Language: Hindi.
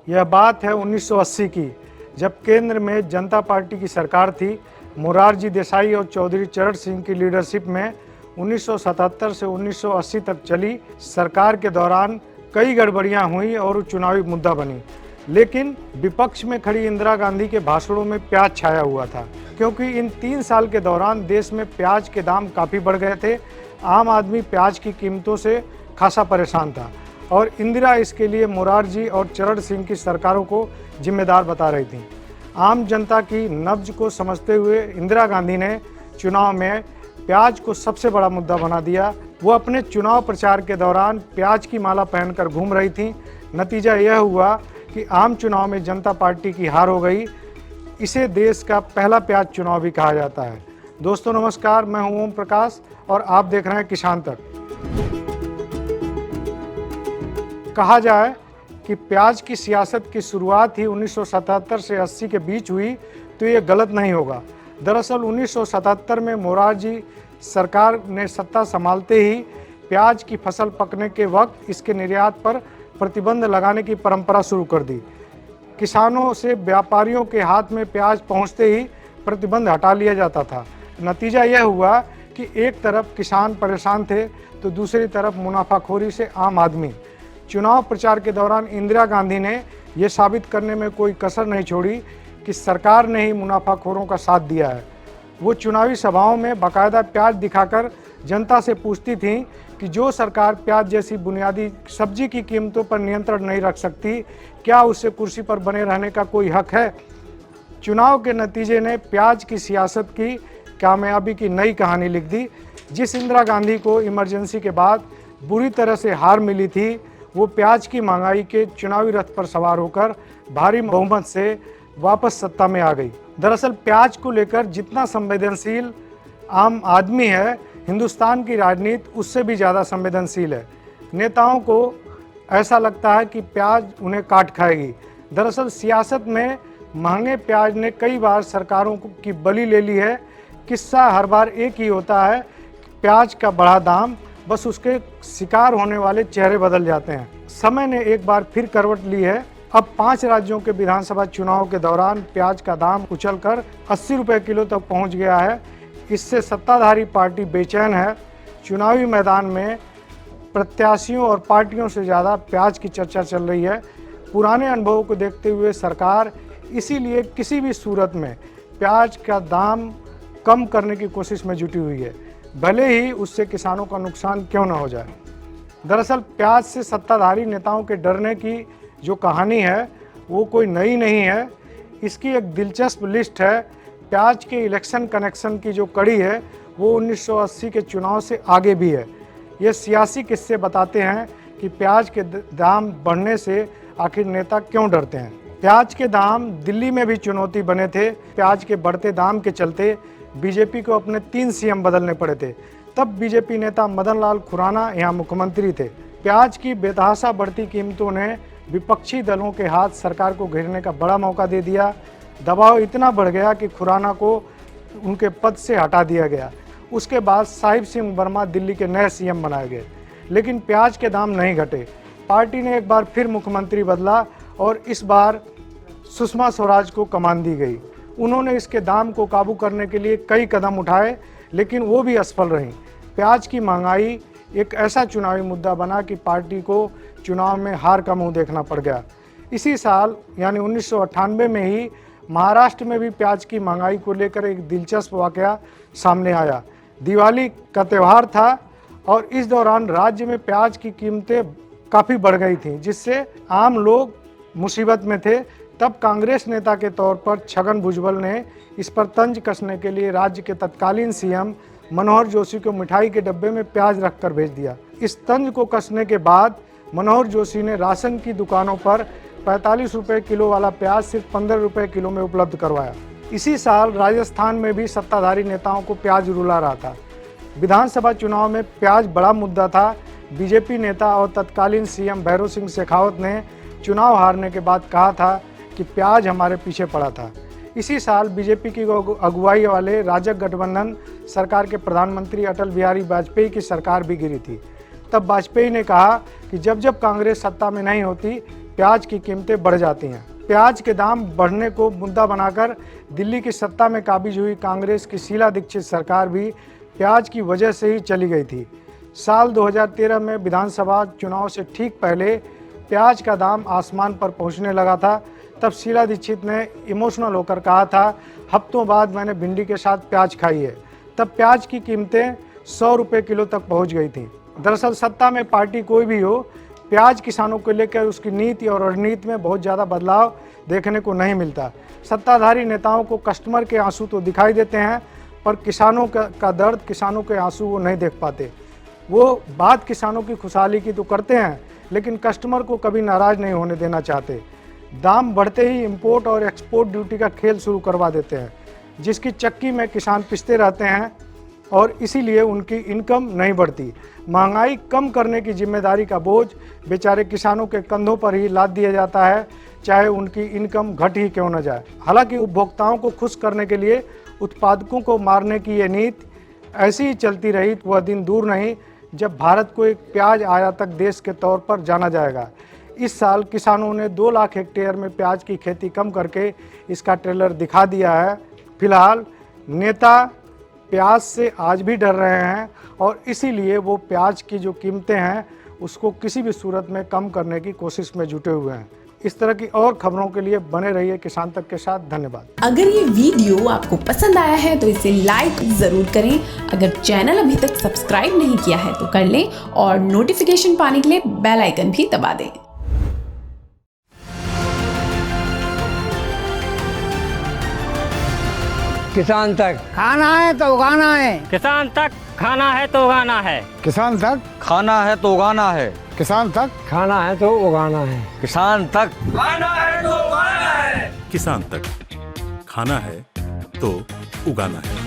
यह बात है 1980 की, जब केंद्र में जनता पार्टी की सरकार थी। मोरारजी देसाई और चौधरी चरण सिंह की लीडरशिप में 1977 से 1980 तक चली सरकार के दौरान कई गड़बड़ियां हुई और चुनावी मुद्दा बनी। लेकिन विपक्ष में खड़ी इंदिरा गांधी के भाषणों में प्याज छाया हुआ था, क्योंकि इन 3 साल के दौरान देश में प्याज के दाम काफ़ी बढ़ गए थे। आम आदमी प्याज की कीमतों से खासा परेशान था और इंदिरा इसके लिए मोरारजी और चरण सिंह की सरकारों को जिम्मेदार बता रही थी। आम जनता की नब्ज को समझते हुए इंदिरा गांधी ने चुनाव में प्याज को सबसे बड़ा मुद्दा बना दिया। वो अपने चुनाव प्रचार के दौरान प्याज की माला पहनकर घूम रही थी। नतीजा यह हुआ कि आम चुनाव में जनता पार्टी की हार हो गई। इसे देश का पहला प्याज चुनाव भी कहा जाता है। दोस्तों नमस्कार, मैं हूं ओम प्रकाश और आप देख रहे हैं किसान तक। कहा जाए कि प्याज की सियासत की शुरुआत ही 1977 से 80 के बीच हुई तो ये गलत नहीं होगा। दरअसल 1977 में मोरारजी सरकार ने सत्ता संभालते ही प्याज की फसल पकने के वक्त इसके निर्यात पर प्रतिबंध लगाने की परंपरा शुरू कर दी। किसानों से व्यापारियों के हाथ में प्याज पहुंचते ही प्रतिबंध हटा लिया जाता था। नतीजा यह हुआ कि एक तरफ किसान परेशान थे तो दूसरी तरफ मुनाफाखोरी से आम आदमी। चुनाव प्रचार के दौरान इंदिरा गांधी ने यह साबित करने में कोई कसर नहीं छोड़ी कि सरकार ने ही मुनाफाखोरों का साथ दिया है। वो चुनावी सभाओं में बाकायदा प्याज दिखाकर जनता से पूछती थीं कि जो सरकार प्याज जैसी बुनियादी सब्जी की कीमतों पर नियंत्रण नहीं रख सकती, क्या उससे कुर्सी पर बने रहने का कोई हक है। चुनाव के नतीजे ने प्याज की सियासत की कामयाबी की नई कहानी लिख दी। जिस इंदिरा गांधी को इमरजेंसी के बाद बुरी तरह से हार मिली थी, वो प्याज की महंगाई के चुनावी रथ पर सवार होकर भारी बहुमत से वापस सत्ता में आ गई। दरअसल प्याज को लेकर जितना संवेदनशील आम आदमी है, हिंदुस्तान की राजनीति उससे भी ज़्यादा संवेदनशील है। नेताओं को ऐसा लगता है कि प्याज उन्हें काट खाएगी। दरअसल सियासत में महंगे प्याज ने कई बार सरकारों की बलि ले ली है। किस्सा हर बार एक ही होता है, प्याज का बढ़ा दाम, बस उसके शिकार होने वाले चेहरे बदल जाते हैं। समय ने एक बार फिर करवट ली है। अब 5 राज्यों के विधानसभा चुनाव के दौरान प्याज का दाम उछलकर 80 रुपये किलो तक पहुंच गया है। इससे सत्ताधारी पार्टी बेचैन है। चुनावी मैदान में प्रत्याशियों और पार्टियों से ज़्यादा प्याज की चर्चा चल रही है। पुराने अनुभवों को देखते हुए सरकार इसीलिए किसी भी सूरत में प्याज का दाम कम करने की कोशिश में जुटी हुई है, भले ही उससे किसानों का नुकसान क्यों न हो जाए। दरअसल प्याज से सत्ताधारी नेताओं के डरने की जो कहानी है वो कोई नई नहीं है। इसकी एक दिलचस्प लिस्ट है। प्याज के इलेक्शन कनेक्शन की जो कड़ी है वो 1980 के चुनाव से आगे भी है। ये सियासी किस्से बताते हैं कि प्याज के दाम बढ़ने से आखिर नेता क्यों डरते हैं। प्याज के दाम दिल्ली में भी चुनौती बने थे। प्याज के बढ़ते दाम के चलते बीजेपी को अपने 3 सीएम बदलने पड़े थे। तब बीजेपी नेता मदन लाल खुराना यहाँ मुख्यमंत्री थे। प्याज की बेतहाशा बढ़ती कीमतों ने विपक्षी दलों के हाथ सरकार को घेरने का बड़ा मौका दे दिया। दबाव इतना बढ़ गया कि खुराना को उनके पद से हटा दिया गया। उसके बाद साहिब सिंह वर्मा दिल्ली के नए सीएम बनाए गए, लेकिन प्याज के दाम नहीं घटे। पार्टी ने एक बार फिर मुख्यमंत्री बदला और इस बार सुषमा स्वराज को कमान दी गई। उन्होंने इसके दाम को काबू करने के लिए कई कदम उठाए, लेकिन वो भी असफल रहीं। प्याज की महंगाई एक ऐसा चुनावी मुद्दा बना कि पार्टी को चुनाव में हार का मुंह देखना पड़ गया। इसी साल यानी 1998 में ही महाराष्ट्र में भी प्याज की महंगाई को लेकर एक दिलचस्प वाकया सामने आया। दिवाली का त्यौहार था और इस दौरान राज्य में प्याज की कीमतें काफ़ी बढ़ गई थीं, जिससे आम लोग मुसीबत में थे। तब कांग्रेस नेता के तौर पर छगन भुजबल ने इस पर तंज कसने के लिए राज्य के तत्कालीन सीएम मनोहर जोशी को मिठाई के डब्बे में प्याज रखकर भेज दिया। इस तंज को कसने के बाद मनोहर जोशी ने राशन की दुकानों पर 45 रुपये किलो वाला प्याज सिर्फ 15 रुपये किलो में उपलब्ध करवाया। इसी साल राजस्थान में भी सत्ताधारी नेताओं को प्याज रुला रहा था। विधानसभा चुनाव में प्याज बड़ा मुद्दा था। बीजेपी नेता और तत्कालीन सीएम भैरों सिंह शेखावत ने चुनाव हारने के बाद कहा था कि प्याज हमारे पीछे पड़ा था। इसी साल बीजेपी की अगुवाई वाले राजग गठबंधन सरकार के प्रधानमंत्री अटल बिहारी वाजपेयी की सरकार भी गिरी थी। तब वाजपेयी ने कहा कि जब जब कांग्रेस सत्ता में नहीं होती प्याज की कीमतें बढ़ जाती हैं। प्याज के दाम बढ़ने को मुद्दा बनाकर दिल्ली की सत्ता में काबिज हुई कांग्रेस की शीला दीक्षित सरकार भी प्याज की वजह से ही चली गई थी। साल 2013 में विधानसभा चुनाव से ठीक पहले प्याज का दाम आसमान पर पहुंचने लगा था। तब शीला दीक्षित ने इमोशनल होकर कहा था, हफ्तों बाद मैंने भिंडी के साथ प्याज खाई है। तब प्याज की कीमतें 100 रुपये किलो तक पहुंच गई थी। दरअसल सत्ता में पार्टी कोई भी हो, प्याज किसानों को लेकर उसकी नीति और रणनीति में बहुत ज़्यादा बदलाव देखने को नहीं मिलता। सत्ताधारी नेताओं को कस्टमर के आंसू तो दिखाई देते हैं, पर किसानों का दर्द, किसानों के आंसू वो नहीं देख पाते। वो बात किसानों की खुशहाली की तो करते हैं, लेकिन कस्टमर को कभी नाराज़ नहीं होने देना चाहते। दाम बढ़ते ही इंपोर्ट और एक्सपोर्ट ड्यूटी का खेल शुरू करवा देते हैं, जिसकी चक्की में किसान पिसते रहते हैं और इसीलिए उनकी इनकम नहीं बढ़ती। महंगाई कम करने की जिम्मेदारी का बोझ बेचारे किसानों के कंधों पर ही लाद दिया जाता है, चाहे उनकी इनकम घट ही क्यों न जाए। हालांकि उपभोक्ताओं को खुश करने के लिए उत्पादकों को मारने की ये नीति ऐसी ही चलती रही तो वह दिन दूर नहीं जब भारत को एक प्याज आयातक देश के तौर पर जाना जाएगा। इस साल किसानों ने 2 लाख हेक्टेयर में प्याज की खेती कम करके इसका ट्रेलर दिखा दिया है। फिलहाल नेता प्याज से आज भी डर रहे हैं और इसीलिए वो प्याज की जो कीमतें हैं उसको किसी भी सूरत में कम करने की कोशिश में जुटे हुए हैं। इस तरह की और खबरों के लिए बने रहिए किसान तक के साथ। धन्यवाद। अगर ये वीडियो आपको पसंद आया है तो इसे लाइक जरूर करें। अगर चैनल अभी तक सब्सक्राइब नहीं किया है तो कर लें और नोटिफिकेशन पाने के लिए बेल आइकन भी दबा दें। किसान तक खाना है तो उगाना है, किसान तक खाना है तो उगाना है, किसान तक खाना है तो उगाना है, किसान तक खाना है तो उगाना है, किसान तक खाना है तो उगाना है, किसान तक खाना है तो उगाना है।